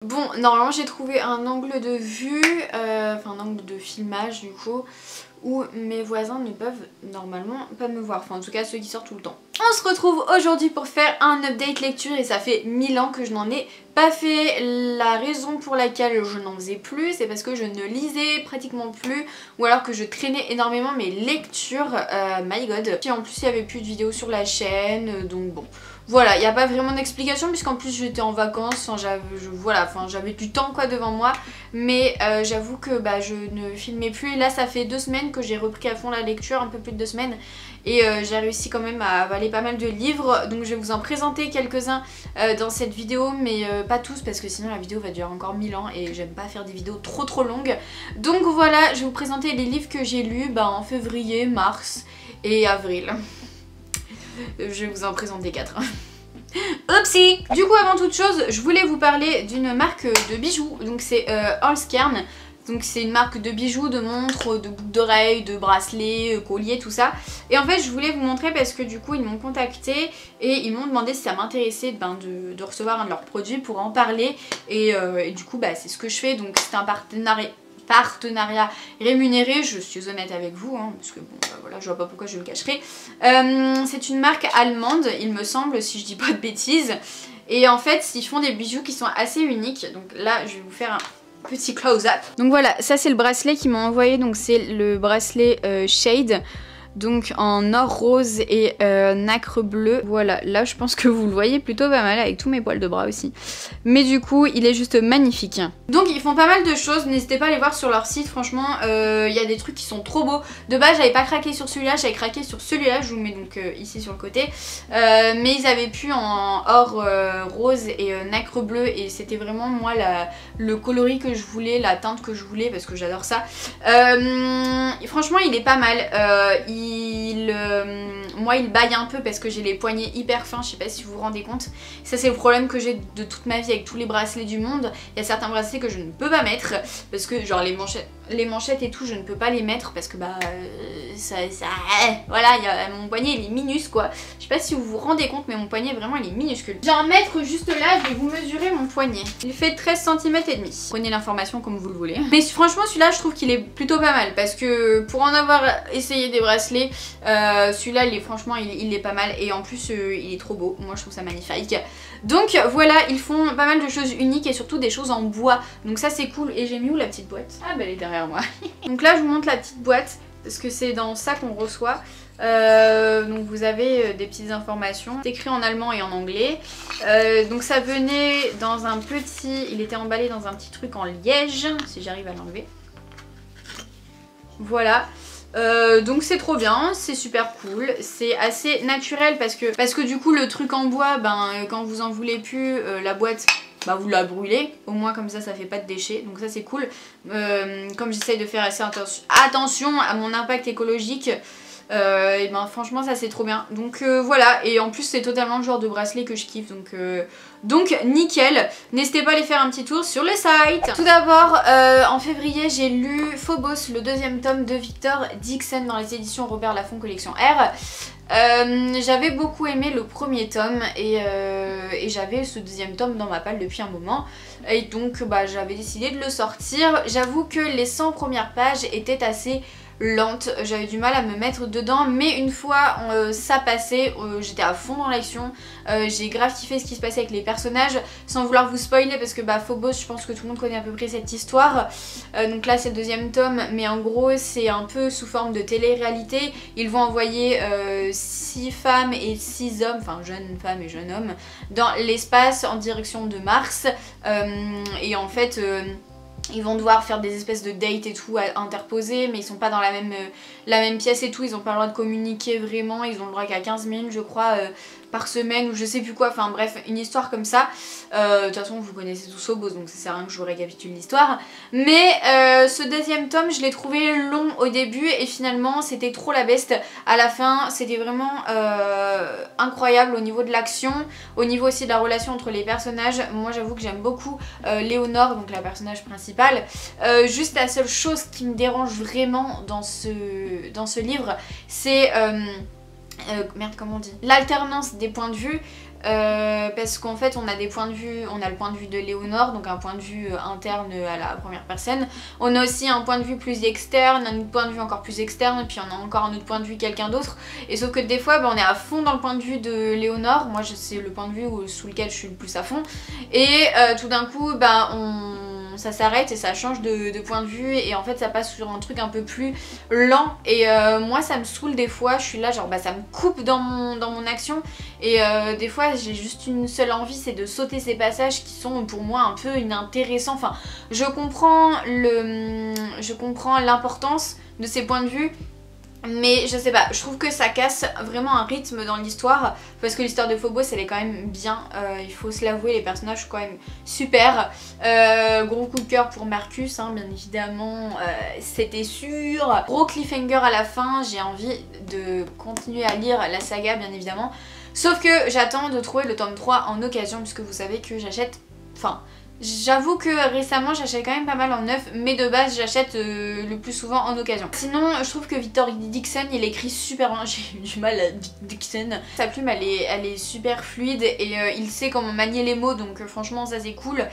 Bon, normalement j'ai trouvé un angle de vue, enfin un angle de filmage du coup, où mes voisins ne peuvent normalement pas me voir, enfin en tout cas ceux qui sortent tout le temps. On se retrouve aujourd'hui pour faire un update lecture et ça fait 1000 ans que je n'en ai pas fait. La raison pour laquelle je n'en faisais plus, c'est parce que je ne lisais pratiquement plus ou alors que je traînais énormément mes lectures, my god. Et en plus il n'y avait plus de vidéos sur la chaîne, donc bon. Voilà, il n'y a pas vraiment d'explication puisqu'en plus j'étais en vacances, j'avais du temps quoi devant moi. Mais j'avoue que je ne filmais plus et là ça fait 2 semaines que j'ai repris à fond la lecture, un peu plus de 2 semaines. Et j'ai réussi quand même à avaler pas mal de livres, donc je vais vous en présenter quelques-uns dans cette vidéo, mais pas tous parce que sinon la vidéo va durer encore 1000 ans et j'aime pas faire des vidéos trop longues. Donc voilà, je vais vous présenter les livres que j'ai lus en février, mars et avril. Je vais vous en présenter 4. Oupsie! Du coup avant toute chose, je voulais vous parler d'une marque de bijoux, donc c'est Halskern. Donc c'est une marque de bijoux, de montres, de boucles d'oreilles, de bracelets, colliers, tout ça. Et en fait je voulais vous montrer parce que du coup ils m'ont contacté et ils m'ont demandé si ça m'intéressait de recevoir un de leurs produits pour en parler. Et du coup c'est ce que je fais, donc c'est un partenariat rémunéré, je suis honnête avec vous, hein, parce que bon voilà, je vois pas pourquoi je le cacherai. C'est une marque allemande, il me semble, si je dis pas de bêtises. Et en fait, ils font des bijoux qui sont assez uniques. Donc là, je vais vous faire un petit close-up. Donc voilà, ça c'est le bracelet qu'ils m'ont envoyé, donc c'est le bracelet Shade. Donc en or rose et nacre bleu. Voilà, là je pense que vous le voyez plutôt pas mal avec tous mes poils de bras aussi. Mais du coup il est juste magnifique. Donc ils font pas mal de choses, n'hésitez pas à aller voir sur leur site. Franchement il y a des trucs qui sont trop beaux. De base j'avais pas craqué sur celui-là, j'avais craqué sur celui-là. Je vous mets donc ici sur le côté. Mais ils avaient pu en or rose et nacre bleu. Et c'était vraiment moi le coloris que je voulais, la teinte que je voulais, parce que j'adore ça. Franchement il est pas mal. Moi il baille un peu parce que j'ai les poignets hyper fins, je sais pas si vous vous rendez compte. Ça c'est le problème que j'ai de toute ma vie avec tous les bracelets du monde. Il y a certains bracelets que je ne peux pas mettre parce que genre les manchettes et tout je ne peux pas les mettre parce que voilà, mon poignet il est minus quoi. Je sais pas si vous vous rendez compte mais mon poignet vraiment il est minuscule. J'ai un mètre juste là, je vais vous mesurer mon poignet. Il fait 13 cm et demi. Prenez l'information comme vous le voulez. Mais franchement celui-là je trouve qu'il est plutôt pas mal parce que pour en avoir essayé des bracelets, celui-là franchement il est pas mal et en plus il est trop beau, moi je trouve ça magnifique. Donc voilà, ils font pas mal de choses uniques et surtout des choses en bois, donc ça c'est cool. Et j'ai mis où la petite boîte? Ah bah elle est derrière moi. Donc là je vous montre la petite boîte parce que c'est dans ça qu'on reçoit. Donc vous avez des petites informations, c'est écrit en allemand et en anglais. Donc ça venait dans un petit, il était emballé dans un petit truc en liège, si j'arrive à l'enlever. Voilà. Donc c'est trop bien, c'est super cool, c'est assez naturel parce que du coup le truc en bois, quand vous en voulez plus, la boîte, vous la brûlez, au moins comme ça fait pas de déchets, donc ça c'est cool. Comme j'essaye de faire assez attention à mon impact écologique, et franchement ça c'est trop bien. Donc voilà, et en plus c'est totalement le genre de bracelet que je kiffe, donc nickel. N'hésitez pas à aller faire un petit tour sur le site. Tout d'abord en février j'ai lu Phobos, le 2e tome de Victor Dixon dans les éditions Robert Laffont collection R. J'avais beaucoup aimé le 1er tome et j'avais ce 2e tome dans ma palle depuis un moment et donc j'avais décidé de le sortir. J'avoue que les 100 premières pages étaient assez lente, j'avais du mal à me mettre dedans, mais une fois ça passait, j'étais à fond dans l'action, j'ai grave kiffé ce qui se passait avec les personnages, sans vouloir vous spoiler parce que Phobos, je pense que tout le monde connaît à peu près cette histoire. Donc là c'est le 2e tome, mais en gros c'est un peu sous forme de télé-réalité. Ils vont envoyer 6 femmes et 6 hommes, enfin jeunes femmes et jeunes hommes, dans l'espace en direction de Mars, et en fait ils vont devoir faire des espèces de dates et tout interposés, mais ils sont pas dans la même pièce et tout, ils ont pas le droit de communiquer vraiment, ils ont le droit qu'à 15 minutes je crois par semaine ou je sais plus quoi, enfin bref, une histoire comme ça. De toute façon vous connaissez tous Phobos donc ça sert à rien que je vous récapitule l'histoire. Mais ce 2e tome je l'ai trouvé long au début et finalement c'était trop la beste à la fin. C'était vraiment incroyable au niveau de l'action, au niveau aussi de la relation entre les personnages. Moi j'avoue que j'aime beaucoup Léonore, donc la personnage principale. Juste la seule chose qui me dérange vraiment dans ce livre, c'est merde comment on dit, l'alternance des points de vue. parce qu'en fait on a des points de vue, on a le point de vue de Léonore, donc un point de vue interne à la première personne. On a aussi un point de vue plus externe, un autre point de vue encore plus externe, puis on a encore un autre point de vue quelqu'un d'autre. Et sauf que des fois on est à fond dans le point de vue de Léonore, moi c'est le point de vue sous lequel je suis le plus à fond. Et tout d'un coup ça s'arrête et ça change de point de vue et en fait ça passe sur un truc un peu plus lent et moi ça me saoule des fois, je suis là genre ça me coupe dans mon action et des fois j'ai juste une seule envie, c'est de sauter ces passages qui sont pour moi un peu inintéressants. Enfin je comprends l'importance de ces points de vue, mais je sais pas, je trouve que ça casse vraiment un rythme dans l'histoire parce que l'histoire de Phobos elle est quand même bien, il faut se l'avouer, les personnages sont quand même super. Gros coup de cœur pour Marcus hein, bien évidemment, c'était sûr. Gros cliffhanger à la fin, j'ai envie de continuer à lire la saga bien évidemment. Sauf que j'attends de trouver le tome 3 en occasion puisque vous savez que j'achète, enfin j'avoue que récemment j'achète quand même pas mal en neuf, mais de base j'achète le plus souvent en occasion. Sinon je trouve que Victor Dixon il écrit super bien, j'ai eu du mal à Dixon. Sa plume elle est super fluide et il sait comment manier les mots, donc franchement ça c'est cool.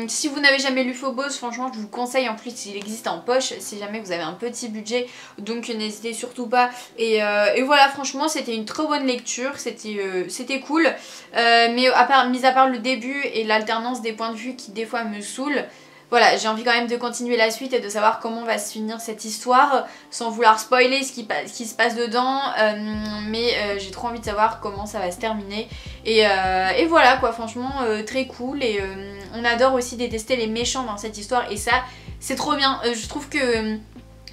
Si vous n'avez jamais lu Phobos, franchement je vous conseille, en plus il existe en poche si jamais vous avez un petit budget, donc n'hésitez surtout pas. Et voilà, franchement c'était une très bonne lecture, c'était cool, mais mis à part le début et l'alternance des points de vue qui des fois me saoule, voilà, j'ai envie quand même de continuer la suite et de savoir comment va se finir cette histoire sans vouloir spoiler ce qui se passe dedans, mais j'ai trop envie de savoir comment ça va se terminer et voilà quoi, franchement très cool. Et on adore aussi détester les méchants dans cette histoire et ça c'est trop bien. Je trouve que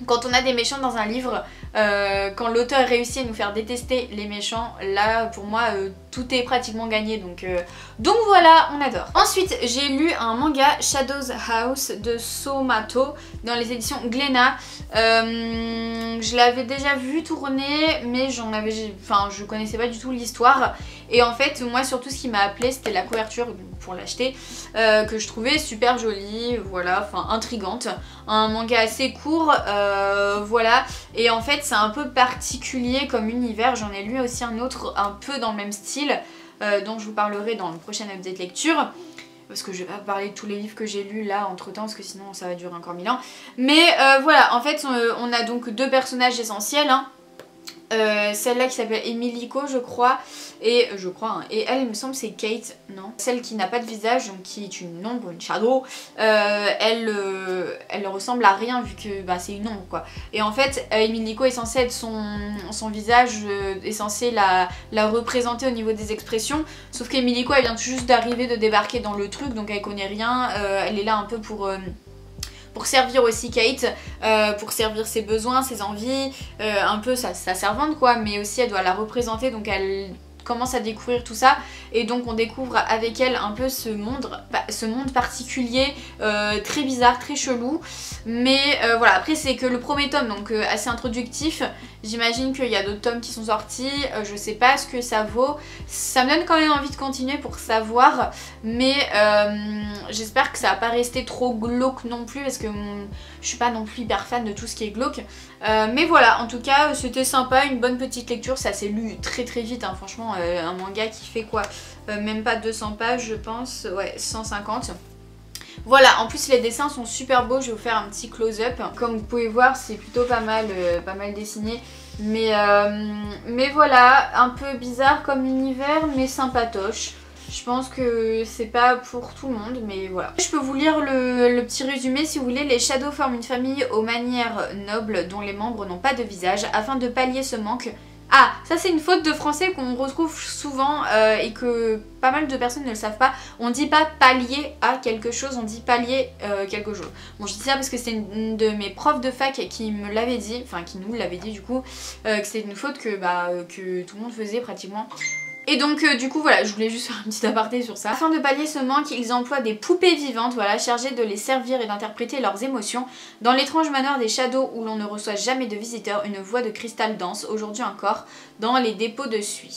quand on a des méchants dans un livre, quand l'auteur réussit à nous faire détester les méchants, là pour moi tout est pratiquement gagné, donc voilà, on adore. Ensuite j'ai lu un manga, Shadows House de Somato dans les éditions Glénat. Je l'avais déjà vu tourner mais je connaissais pas du tout l'histoire et en fait moi surtout ce qui m'a appelé c'était la couverture pour l'acheter, que je trouvais super jolie, voilà, enfin intrigante. Un manga assez court, voilà, et en fait c'est un peu particulier comme univers. J'en ai lu aussi un autre un peu dans le même style, dont je vous parlerai dans le prochain update lecture, parce que je vais pas parler de tous les livres que j'ai lus là entre temps parce que sinon ça va durer encore 1000 ans. Mais voilà, en fait on a donc deux personnages essentiels hein. Celle-là qui s'appelle Emiliko je crois, et elle il me semble c'est Kate, non, celle qui n'a pas de visage, donc qui est une ombre, une shadow. Elle ressemble à rien vu que c'est une ombre quoi. Et en fait Emiliko est censée être son visage, est censé la représenter au niveau des expressions, sauf qu'Emiliko elle vient tout juste d'arriver, de débarquer dans le truc, donc elle connaît rien, elle est là un peu pour servir aussi Kate, pour servir ses besoins, ses envies, un peu sa servante quoi, mais aussi elle doit la représenter, donc elle commence à découvrir tout ça et donc on découvre avec elle un peu ce monde particulier, très bizarre, très chelou, mais voilà, après c'est que le premier tome, donc assez introductif. J'imagine qu'il y a d'autres tomes qui sont sortis, je sais pas ce que ça vaut, ça me donne quand même envie de continuer pour savoir, mais j'espère que ça va pas rester trop glauque non plus parce que je suis pas non plus hyper fan de tout ce qui est glauque, mais voilà, en tout cas c'était sympa, une bonne petite lecture, ça s'est lu très très vite hein, franchement, un manga qui fait quoi, même pas 200 pages je pense, ouais 150. Voilà, en plus les dessins sont super beaux, je vais vous faire un petit close-up. Comme vous pouvez voir c'est plutôt pas mal dessiné. Mais voilà, un peu bizarre comme univers mais sympatoche. Je pense que c'est pas pour tout le monde, mais voilà. Je peux vous lire le petit résumé si vous voulez. Les Shadows forment une famille aux manières nobles dont les membres n'ont pas de visage. Afin de pallier ce manque... Ah, ça c'est une faute de français qu'on retrouve souvent et que pas mal de personnes ne le savent pas. On dit pas pallier à quelque chose, on dit pallier quelque chose. Bon, je dis ça parce que c'est une de mes profs de fac qui me l'avait dit, enfin qui nous l'avait dit du coup, que c'est une faute que tout le monde faisait pratiquement. Et donc du coup voilà, je voulais juste faire un petit aparté sur ça. Afin de pallier ce manque, ils emploient des poupées vivantes, voilà, chargées de les servir et d'interpréter leurs émotions. Dans l'étrange manoir des Shadows où l'on ne reçoit jamais de visiteurs, une voix de cristal danse, aujourd'hui encore, dans les dépôts de suie.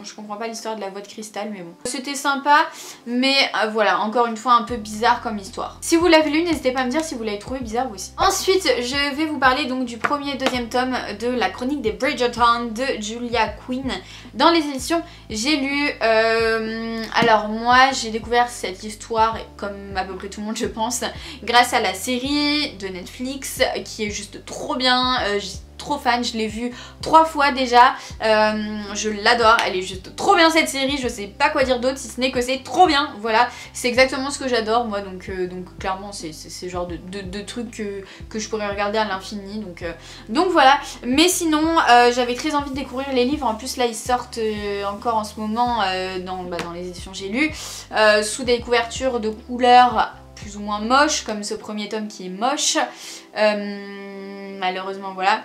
je comprends pas l'histoire de la voix de cristal, mais bon. C'était sympa, mais voilà, encore une fois un peu bizarre comme histoire. Si vous l'avez lu, n'hésitez pas à me dire si vous l'avez trouvé bizarre vous aussi. Ensuite, je vais vous parler donc du premier et deuxième tome de la chronique des Bridgerton de Julia Quinn dans les éditions J'ai lu. Alors moi, j'ai découvert cette histoire, comme à peu près tout le monde je pense, grâce à la série de Netflix qui est juste trop bien. Trop fan, je l'ai vue 3 fois déjà, je l'adore, elle est juste trop bien cette série, je sais pas quoi dire d'autre si ce n'est que c'est trop bien, voilà, c'est exactement ce que j'adore moi, donc clairement c'est le genre de truc que je pourrais regarder à l'infini, donc voilà, mais sinon j'avais très envie de découvrir les livres, en plus là ils sortent encore en ce moment dans les éditions J'ai lu, sous des couvertures de couleurs plus ou moins moches, comme ce premier tome qui est moche, malheureusement voilà.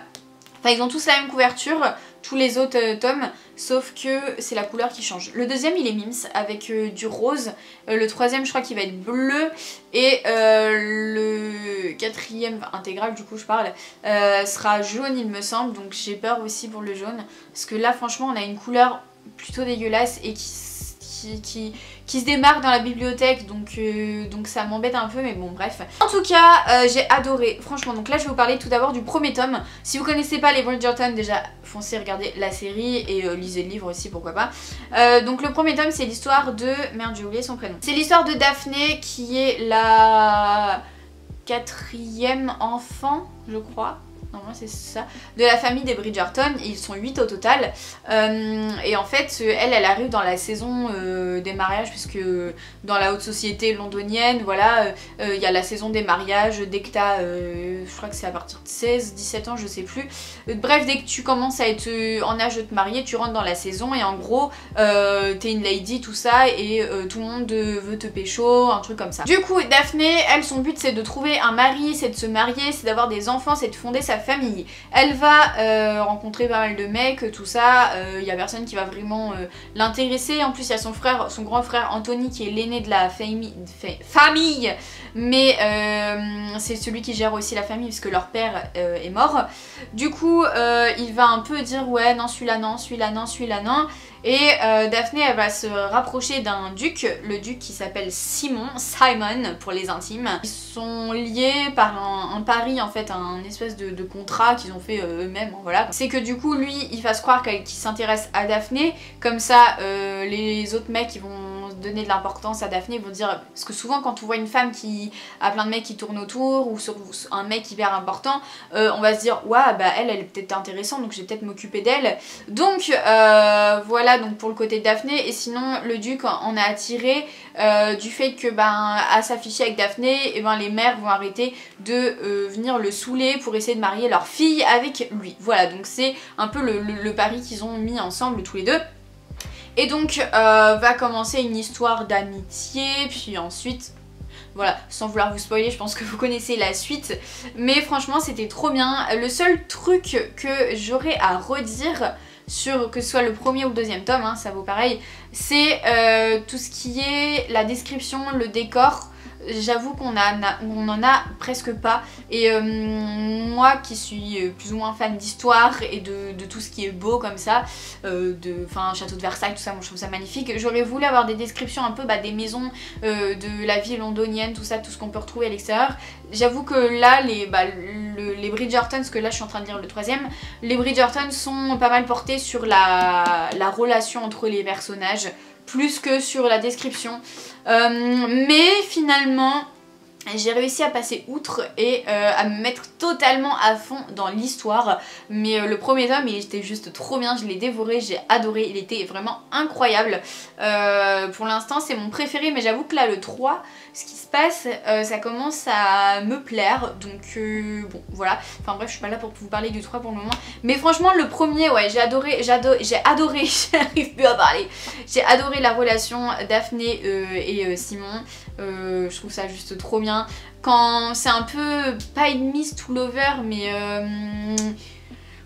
Enfin, ils ont tous la même couverture, tous les autres tomes, sauf que c'est la couleur qui change. Le deuxième il est mims avec du rose, le troisième je crois qu'il va être bleu, et le quatrième, intégral du coup je parle, sera jaune il me semble, donc j'ai peur aussi pour le jaune, parce que là franchement on a une couleur plutôt dégueulasse et qui se démarque dans la bibliothèque, donc ça m'embête un peu, mais bon bref. En tout cas j'ai adoré, franchement. Donc là je vais vous parler tout d'abord du premier tome. Si vous connaissez pas les Bridgerton, déjà foncez regarder la série et lisez le livre aussi, pourquoi pas. Donc le premier tome c'est l'histoire de... Merde j'ai oublié son prénom. C'est l'histoire de Daphné qui est la 4e enfant je crois. Normalement c'est ça, de la famille des Bridgerton, ils sont 8 au total, et en fait elle arrive dans la saison des mariages, puisque dans la haute société londonienne, voilà, il y a la saison des mariages, dès que t'as, je crois que c'est à partir de 16-17 ans, je sais plus, bref dès que tu commences à être en âge de te marier, tu rentres dans la saison, et en gros t'es une lady, tout ça, et tout le monde veut te pécho, un truc comme ça. Du coup Daphné, elle, son but c'est de trouver un mari, c'est de se marier, c'est d'avoir des enfants, c'est de fonder sa famille. Elle va rencontrer pas mal de mecs, tout ça, il y a personne qui va vraiment l'intéresser. En plus il y a son frère, son grand frère Anthony qui est l'aîné de la famille, mais c'est celui qui gère aussi la famille parce que leur père est mort. Du coup il va un peu dire ouais non celui-là non, celui-là non, celui-là non. Et Daphné elle va se rapprocher d'un duc, le duc qui s'appelle Simon pour les intimes. Ils sont liés par un pari en fait, un espèce de contrat qu'ils ont fait eux-mêmes, voilà. C'est que du coup lui il fasse croire qu'il s'intéresse à Daphné, comme ça les autres mecs ils vont donner de l'importance à Daphné, ils vont dire, parce que souvent quand on voit une femme qui a plein de mecs qui tournent autour, ou sur un mec hyper important, on va se dire ouais bah elle est peut-être intéressante donc je vais peut-être m'occuper d'elle. Donc voilà donc pour le côté de Daphné. Et sinon le duc en a attiré du fait que à s'afficher avec Daphné, et les mères vont arrêter de venir le saouler pour essayer de marier leur fille avec lui. Voilà donc c'est un peu le pari qu'ils ont mis ensemble tous les deux. Et donc va commencer une histoire d'amitié, puis ensuite, voilà, sans vouloir vous spoiler, je pense que vous connaissez la suite. Mais franchement c'était trop bien. Le seul truc que j'aurais à redire sur que ce soit le premier ou le deuxième tome, hein, ça vaut pareil, c'est tout ce qui est la description, le décor. J'avoue qu'on en a presque pas, et moi qui suis plus ou moins fan d'histoire et de tout ce qui est beau comme ça, enfin château de Versailles, tout ça, moi je trouve ça magnifique. J'aurais voulu avoir des descriptions un peu des maisons de la vie londonienne, tout ça, tout ce qu'on peut retrouver à l'extérieur. J'avoue que là les Bridgerton, parce que là je suis en train de lire le troisième, les Bridgerton sont pas mal portés sur la relation entre les personnages, plus que sur la description, mais finalement j'ai réussi à passer outre et à me mettre totalement à fond dans l'histoire. Mais le premier tome il était juste trop bien, je l'ai dévoré, j'ai adoré, il était vraiment incroyable. Pour l'instant c'est mon préféré, mais j'avoue que là le 3, ce qui se passe, ça commence à me plaire, donc bon voilà, enfin bref je suis pas là pour vous parler du 3 pour le moment, mais franchement le premier ouais j'ai adoré, j'arrive plus à parler, j'ai adoré la relation Daphné et Simon, je trouve ça juste trop bien, quand c'est un peu pas enemies to lover, mais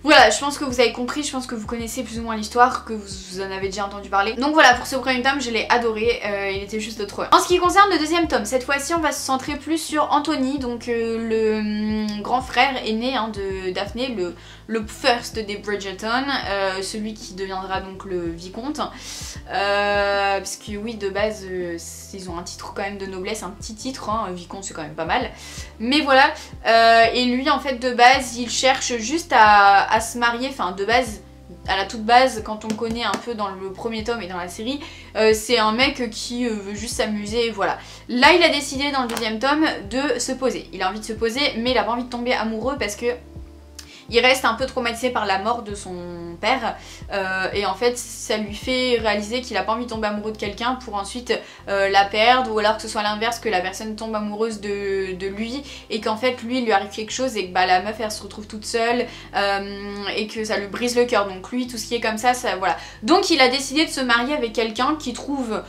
Voilà, je pense que vous avez compris, je pense que vous connaissez plus ou moins l'histoire, que vous en avez déjà entendu parler. Donc voilà, pour ce premier tome, je l'ai adoré, il était juste trop bien. En ce qui concerne le deuxième tome, cette fois-ci on va se centrer plus sur Anthony, donc le grand frère aîné hein, de Daphné, le first des Bridgerton, celui qui deviendra donc le vicomte. Parce que oui, de base, ils ont un titre quand même de noblesse, un petit titre, hein, vicomte c'est quand même pas mal. Mais voilà, et lui en fait de base, il cherche juste à se marier, enfin de base, à la toute base, quand on connaît un peu dans le premier tome et dans la série, c'est un mec qui veut juste s'amuser, voilà. Là il a décidé dans le deuxième tome de se poser, il a envie de se poser mais il a pas envie de tomber amoureux parce que il reste un peu traumatisé par la mort de son père et en fait ça lui fait réaliser qu'il a pas envie de tomber amoureux de quelqu'un pour ensuite la perdre, ou alors que ce soit l'inverse, que la personne tombe amoureuse de lui et qu'en fait lui arrive quelque chose et que bah, la meuf elle se retrouve toute seule et que ça lui brise le cœur. Donc lui tout ce qui est comme ça, voilà. Donc il a décidé de se marier avec quelqu'un qu'il trouve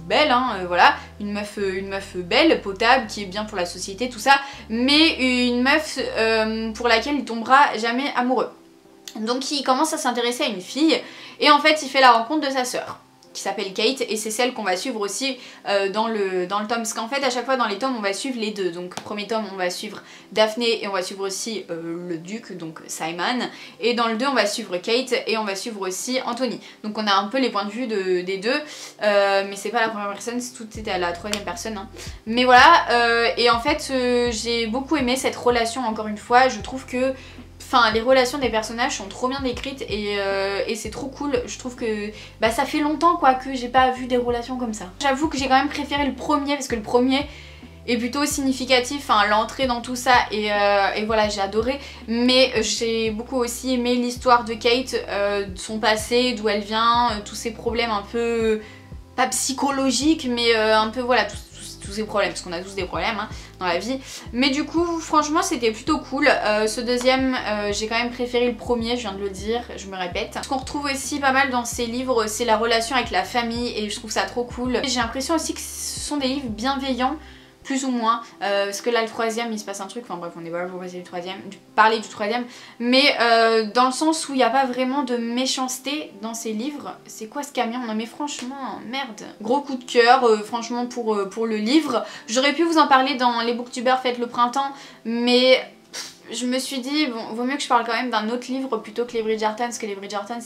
belle, hein, voilà, une meuf belle, potable, qui est bien pour la société, tout ça, mais une meuf pour laquelle il tombera jamais amoureux. Donc il commence à s'intéresser à une fille et en fait il fait la rencontre de sa sœur qui s'appelle Kate, et c'est celle qu'on va suivre aussi dans le tome, parce qu'en fait à chaque fois dans les tomes on va suivre les deux. Donc premier tome on va suivre Daphné et on va suivre aussi le duc, donc Simon, et dans le 2 on va suivre Kate et on va suivre aussi Anthony. Donc on a un peu les points de vue des deux, mais c'est pas la première personne, tout était à la troisième personne, hein. Mais voilà, et en fait j'ai beaucoup aimé cette relation, encore une fois, je trouve que enfin, les relations des personnages sont trop bien décrites et c'est trop cool. Je trouve que bah, ça fait longtemps quoi que j'ai pas vu des relations comme ça. J'avoue que j'ai quand même préféré le premier parce que le premier est plutôt significatif, enfin l'entrée dans tout ça et voilà, j'ai adoré. Mais j'ai beaucoup aussi aimé l'histoire de Kate, son passé, d'où elle vient, tous ses problèmes un peu, pas psychologiques mais un peu voilà, tous ces problèmes, parce qu'on a tous des problèmes hein, dans la vie. Mais du coup franchement c'était plutôt cool. Ce deuxième j'ai quand même préféré le premier, je viens de le dire, je me répète. Ce qu'on retrouve aussi pas mal dans ces livres, c'est la relation avec la famille et je trouve ça trop cool. J'ai l'impression aussi que ce sont des livres bienveillants, plus ou moins, parce que là le troisième il se passe un truc, enfin bref on est pas là pour parler du troisième, mais dans le sens où il n'y a pas vraiment de méchanceté dans ces livres. C'est quoi ce camion? Non mais franchement, merde. Gros coup de cœur franchement pour le livre. J'aurais pu vous en parler dans les booktubers faites le printemps, mais je me suis dit bon, vaut mieux que je parle quand même d'un autre livre plutôt que les Bridgerton, parce que les Bridgerton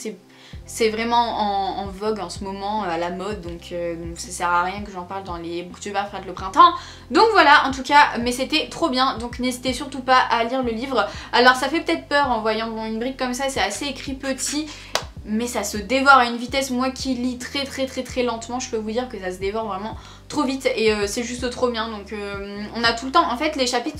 c'est vraiment en vogue en ce moment, à la mode, donc ça sert à rien que j'en parle dans les booktubers faites le printemps. Donc voilà, en tout cas, mais c'était trop bien, donc n'hésitez surtout pas à lire le livre. Alors ça fait peut-être peur en voyant une brique comme ça, c'est assez écrit petit, mais ça se dévore à une vitesse. Moi qui lis très lentement, je peux vous dire que ça se dévore vraiment trop vite et c'est juste trop bien. Donc on a tout le temps, en fait les chapitres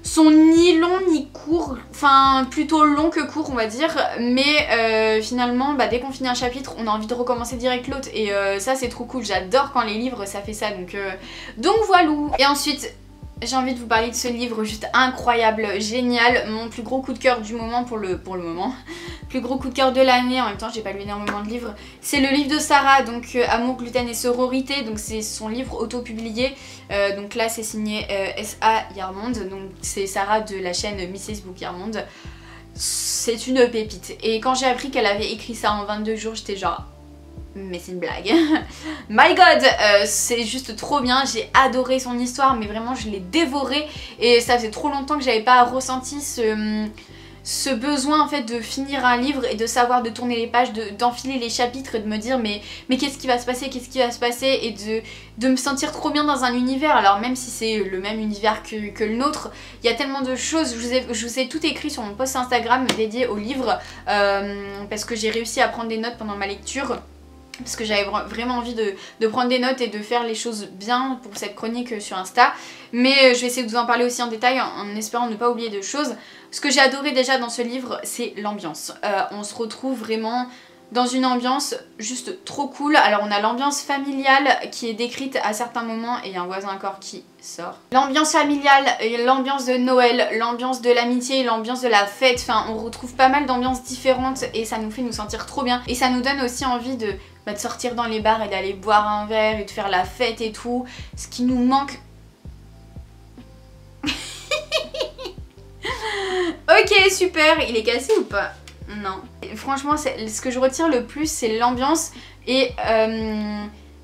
sont ni longs ni courts, enfin plutôt long que court on va dire, mais finalement bah, dès qu'on finit un chapitre on a envie de recommencer direct l'autre et ça c'est trop cool. J'adore quand les livres ça fait ça, donc voilà. Et ensuite j'ai envie de vous parler de ce livre juste incroyable, génial, mon plus gros coup de cœur du moment pour le moment, plus gros coup de cœur de l'année, en même temps j'ai pas lu énormément de livres. C'est le livre de Sarah, donc Amour, gluten et sororité, donc c'est son livre auto-publié, donc là c'est signé S.A. Yarmond, donc c'est Sarah de la chaîne Mrs. Book Yarmond. C'est une pépite, et quand j'ai appris qu'elle avait écrit ça en 22 jours j'étais genre... mais c'est une blague. My god, c'est juste trop bien, j'ai adoré son histoire, mais vraiment je l'ai dévoré et ça faisait trop longtemps que j'avais pas ressenti ce besoin en fait de finir un livre et de savoir de tourner les pages, d'enfiler les chapitres et de me dire mais qu'est-ce qui va se passer, et de me sentir trop bien dans un univers. Alors même si c'est le même univers que le nôtre, il y a tellement de choses. Je vous ai tout écrit sur mon post Instagram dédié au livre parce que j'ai réussi à prendre des notes pendant ma lecture, parce que j'avais vraiment envie de prendre des notes et de faire les choses bien pour cette chronique sur Insta. Mais je vais essayer de vous en parler aussi en détail en espérant ne pas oublier de choses. Ce que j'ai adoré déjà dans ce livre, c'est l'ambiance. On se retrouve vraiment dans une ambiance juste trop cool. Alors on a l'ambiance familiale qui est décrite à certains moments et il y a un voisin encore qui sort. L'ambiance familiale, l'ambiance de Noël, l'ambiance de l'amitié, l'ambiance de la fête, enfin on retrouve pas mal d'ambiances différentes et ça nous fait nous sentir trop bien. Et ça nous donne aussi envie de sortir dans les bars et d'aller boire un verre et de faire la fête et tout. Ce qui nous manque... Ok, super. Il est cassé ou pas? Non. Franchement, ce que je retire le plus, c'est l'ambiance et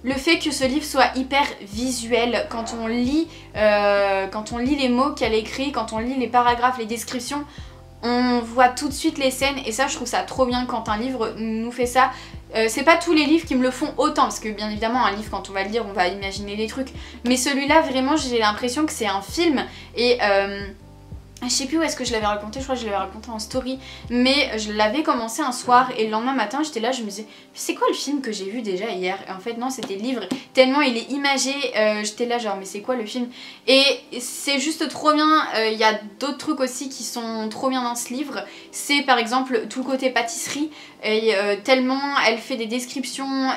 le fait que ce livre soit hyper visuel. Quand on lit les mots qu'elle écrit, quand on lit les paragraphes, les descriptions, on voit tout de suite les scènes et ça je trouve ça trop bien quand un livre nous fait ça. C'est pas tous les livres qui me le font autant parce que bien évidemment un livre quand on va le lire on va imaginer des trucs, mais celui-là vraiment j'ai l'impression que c'est un film et je sais plus où est-ce que je l'avais raconté, je crois que je l'avais raconté en story, mais je l'avais commencé un soir et le lendemain matin j'étais là, je me disais c'est quoi le film que j'ai vu déjà hier? Et en fait non, c'était le livre, tellement il est imagé, j'étais là genre mais c'est quoi le film? Et c'est juste trop bien, il y a d'autres trucs aussi qui sont trop bien dans ce livre, c'est par exemple tout le côté pâtisserie, et tellement elle fait des descriptions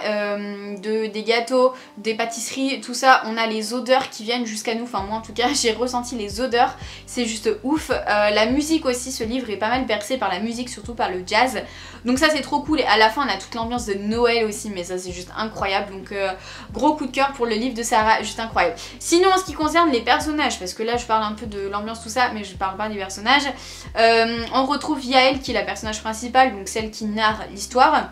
des gâteaux, des pâtisseries, tout ça, on a les odeurs qui viennent jusqu'à nous, enfin moi en tout cas j'ai ressenti les odeurs, c'est juste ouf. La musique aussi, ce livre est pas mal bercé par la musique, surtout par le jazz, donc ça c'est trop cool et à la fin on a toute l'ambiance de Noël aussi, mais ça c'est juste incroyable, donc gros coup de cœur pour le livre de Sarah, juste incroyable. Sinon en ce qui concerne les personnages, parce que là je parle un peu de l'ambiance tout ça, mais je parle pas des personnages, on retrouve Yael qui est la personnage principale, donc celle qui narre l'histoire,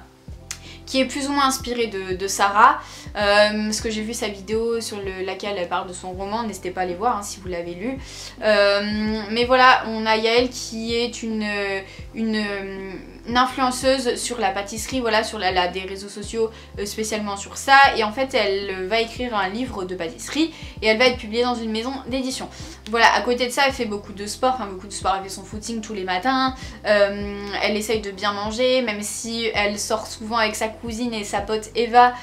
qui est plus ou moins inspirée de Sarah, parce que j'ai vu sa vidéo sur laquelle elle parle de son roman, n'hésitez pas à aller voir hein, si vous l'avez lu. Mais voilà, on a Yael qui est une influenceuse sur la pâtisserie, voilà, sur des réseaux sociaux, spécialement sur ça, et en fait elle va écrire un livre de pâtisserie et elle va être publiée dans une maison d'édition. Voilà, à côté de ça elle fait beaucoup de sport, elle fait son footing tous les matins, elle essaye de bien manger, même si elle sort souvent avec sa cousine et sa pote Eva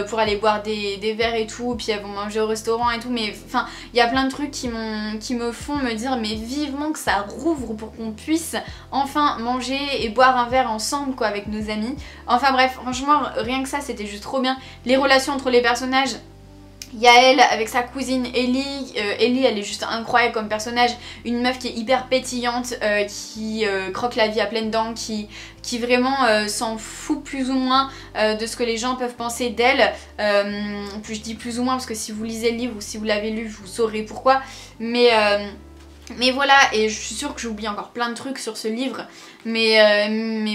pour aller boire des verres et tout, puis elles vont manger au restaurant et tout, mais enfin il y a plein de trucs qui me font me dire mais vivement que ça rouvre pour qu'on puisse enfin manger et boire un verre ensemble quoi avec nos amis. Enfin bref, franchement rien que ça c'était juste trop bien. Les relations entre les personnages, Yael avec sa cousine Ellie, Ellie elle est juste incroyable comme personnage, une meuf qui est hyper pétillante, qui croque la vie à pleines dents, qui vraiment s'en fout plus ou moins de ce que les gens peuvent penser d'elle. Puis je dis plus ou moins parce que si vous lisez le livre ou si vous l'avez lu vous saurez pourquoi, mais voilà, et je suis sûre que j'oublie encore plein de trucs sur ce livre, mais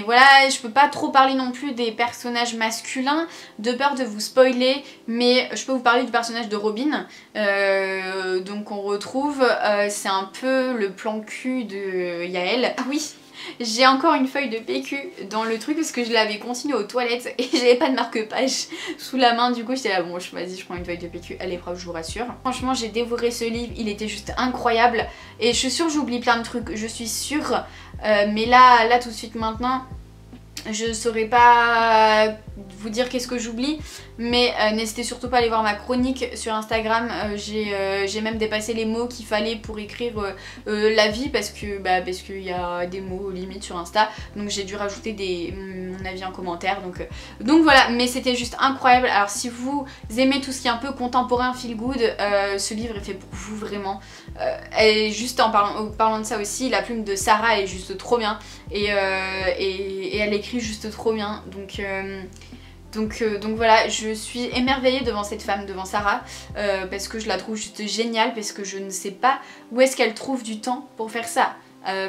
voilà, je peux pas trop parler non plus des personnages masculins de peur de vous spoiler, mais je peux vous parler du personnage de Robin, donc on retrouve, c'est un peu le plan cul de Yael. Ah oui, j'ai encore une feuille de PQ dans le truc parce que je l'avais consignée aux toilettes et j'avais pas de marque-page sous la main, du coup j'étais là bon vas-y je prends une feuille de PQ à l'épreuve, je vous rassure. Franchement j'ai dévoré ce livre, il était juste incroyable et je suis sûre que j'oublie plein de trucs, je suis sûre, mais là tout de suite maintenant je saurais pas vous dire qu'est-ce que j'oublie, mais n'hésitez surtout pas à aller voir ma chronique sur Instagram, j'ai même dépassé les mots qu'il fallait pour écrire la vie parce qu'il y a des mots limite sur Insta, donc j'ai dû rajouter mon avis en commentaire, donc voilà, mais c'était juste incroyable. Alors si vous aimez tout ce qui est un peu contemporain, feel good, ce livre est fait pour vous vraiment, et juste en parlant de ça aussi, la plume de Sarah est juste trop bien et elle écrit juste trop bien, donc voilà, je suis émerveillée devant cette femme, devant Sarah, parce que je la trouve juste géniale, parce que je ne sais pas où est-ce qu'elle trouve du temps pour faire ça.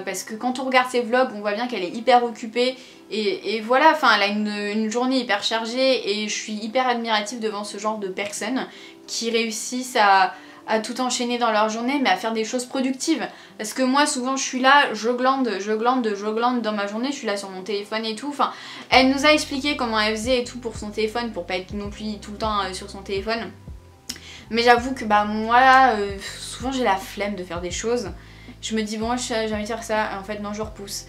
Parce que quand on regarde ses vlogs, on voit bien qu'elle est hyper occupée et voilà, enfin elle a une journée hyper chargée et je suis hyper admirative devant ce genre de personnes qui réussissent à tout enchaîner dans leur journée, mais à faire des choses productives. Parce que moi souvent je suis là, je glande dans ma journée, je suis là sur mon téléphone et tout. Enfin, elle nous a expliqué comment elle faisait et tout pour son téléphone, pour pas être non plus tout le temps sur son téléphone. Mais j'avoue que moi souvent j'ai la flemme de faire des choses. Je me dis bon j'ai envie de faire ça, et en fait non je repousse.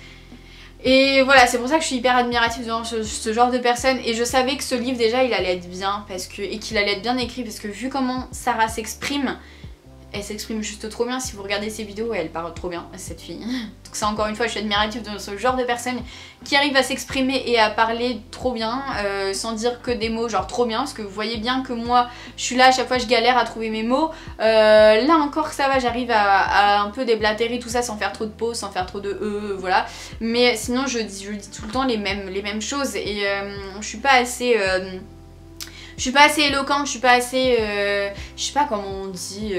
Et voilà, c'est pour ça que je suis hyper admirative devant ce genre de personnes, et je savais que ce livre déjà il allait être bien et qu'il allait être bien écrit, parce que vu comment Sarah s'exprime, elle s'exprime juste trop bien. Si vous regardez ses vidéos, elle parle trop bien, cette fille. Donc ça encore une fois, je suis admirative de ce genre de personnes qui arrivent à s'exprimer et à parler trop bien, sans dire que des mots genre trop bien, parce que vous voyez bien que moi je suis là à chaque fois, je galère à trouver mes mots. Là encore ça va, j'arrive à un peu déblatérer tout ça sans faire trop de pauses, sans faire trop de voilà. Mais sinon je dis tout le temps les mêmes choses, et je suis pas assez Je suis pas assez éloquente, je suis pas assez... je sais pas comment on dit,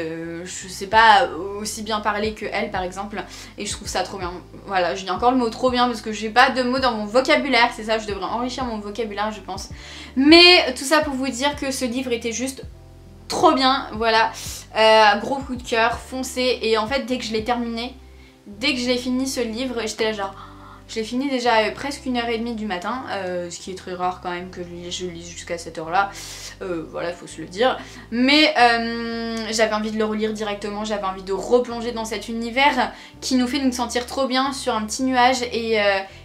je sais pas aussi bien parler que elle par exemple. Et je trouve ça trop bien. Voilà, je dis encore le mot trop bien parce que j'ai pas de mots dans mon vocabulaire. C'est ça, je devrais enrichir mon vocabulaire je pense. Mais tout ça pour vous dire que ce livre était juste trop bien, voilà. Gros coup de cœur, foncé. Et en fait dès que je l'ai terminé, dès que j'ai fini ce livre, j'étais là genre... Je l'ai fini déjà presque 1h30 du matin, ce qui est très rare quand même que je lise jusqu'à cette heure là, voilà faut se le dire. Mais j'avais envie de le relire directement, j'avais envie de replonger dans cet univers qui nous fait nous sentir trop bien sur un petit nuage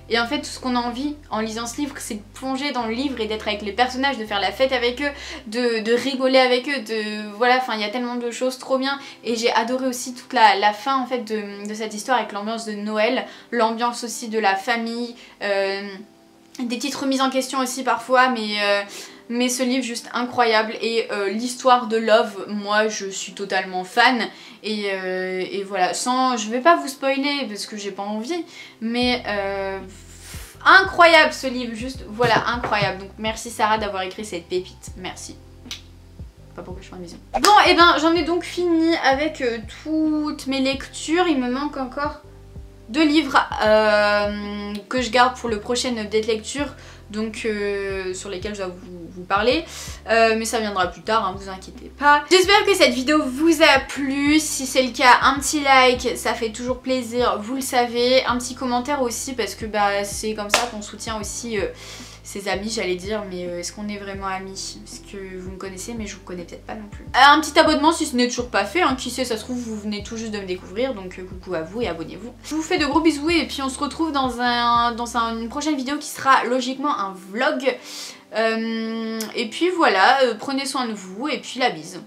et en fait tout ce qu'on a envie en lisant ce livre c'est de plonger dans le livre et d'être avec les personnages, de faire la fête avec eux, de rigoler avec eux, voilà, enfin il y a tellement de choses trop bien et j'ai adoré aussi toute la fin en fait de cette histoire avec l'ambiance de Noël, l'ambiance aussi de la famille, des petites remises en question aussi parfois mais ce livre juste incroyable et l'histoire de Love, moi je suis totalement fan et voilà, je vais pas vous spoiler parce que j'ai pas envie mais incroyable ce livre, juste voilà incroyable, donc merci Sarah d'avoir écrit cette pépite, merci. Pas pourquoi je fais une vision. Bon et ben j'en ai donc fini avec toutes mes lectures, il me manque encore 2 livres que je garde pour le prochain update lecture, donc sur lesquels je dois vous parler, mais ça viendra plus tard, hein, vous inquiétez pas. J'espère que cette vidéo vous a plu, si c'est le cas un petit like, ça fait toujours plaisir, vous le savez, un petit commentaire aussi parce que bah, c'est comme ça qu'on soutient aussi ses amis j'allais dire, mais est-ce qu'on est vraiment amis? Parce que vous me connaissez mais je vous connais peut-être pas non plus. Un petit abonnement si ce n'est toujours pas fait, hein, qui sait, ça se trouve vous venez tout juste de me découvrir, donc coucou à vous et abonnez-vous. Je vous fais de gros bisous et puis on se retrouve dans une prochaine vidéo qui sera logiquement un vlog. Et puis voilà, prenez soin de vous et puis la bise.